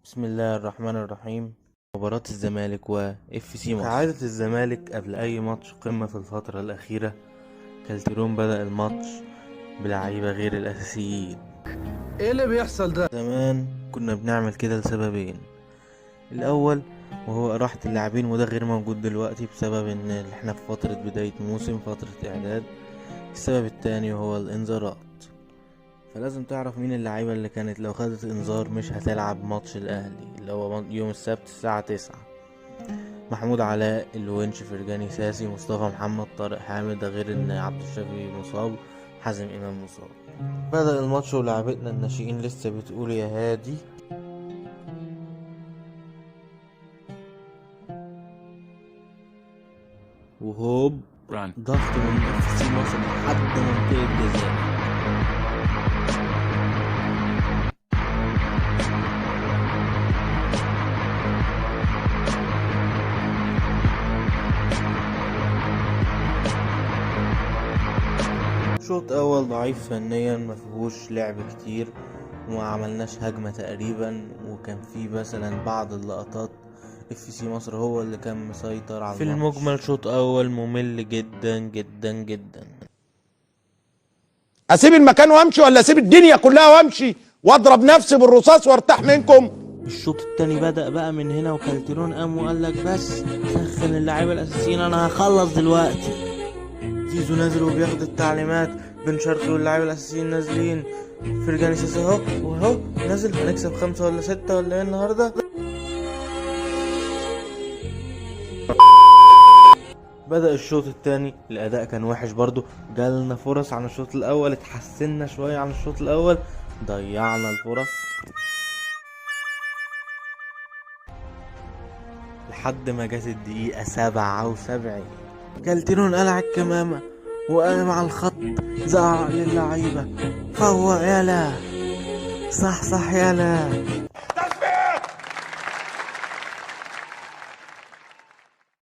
بسم الله الرحمن الرحيم. مباراة الزمالك و اف سي مصر. كعادة الزمالك قبل اي ماتش قمة في الفترة الاخيرة، كالتيرون بدأ الماتش بلعيبة غير الاساسيين. ايه اللي بيحصل ده؟ زمان كنا بنعمل كده لسببين: الاول وهو راحة اللاعبين، وده غير موجود دلوقتي بسبب ان احنا في فترة بداية موسم، فترة اعداد. السبب التاني وهو الانذارات. فلازم تعرف مين اللعيبة اللي كانت لو خدت انذار مش هتلعب ماتش الاهلي اللي هو يوم السبت الساعة 9. محمود علاء، الونش، فرجاني ساسي، مصطفى محمد، طارق حامد، ده غير ان عبد الشافي مصاب، حازم امام مصاب. بدأ الماتش ولعبتنا الناشئين لسه بتقول يا هادي، وهوب ضغط من اف سي مصر لحد منطقة الجزاء. شوط اول ضعيف فنيا، مفيهوش لعب كتير وما عملناش هجمة تقريبا، وكان في مثلا بعض اللقطات اف سي مصر هو اللي كان مسيطر على الماتش. في المجمل شوط اول ممل جدا جدا جدا. اسيب المكان وامشي ولا اسيب الدنيا كلها وامشي واضرب نفسي بالرصاص وارتاح منكم؟ الشوط التاني بدأ بقى من هنا، وكالتيرون قام وقال لك بس سخن اللعيبة الاساسيين، انا هخلص دلوقتي. زيزو نازل وبياخد التعليمات، بن شرقي واللعيبة الاساسيين نازلين، فرجاني ساسي اهو واهو نازل، هنكسب 5 ولا 6 ولا ايه النهارده. بدأ الشوط التاني، الأداء كان وحش برضو، جالنا فرص عن الشوط الأول، اتحسنا شوية عن الشوط الأول، ضيعنا الفرص لحد ما جت الدقيقة 77. كالتيرون قلع الكمامة وقام على الخط، زعق للعيبة: فوق يالا، صح يالا،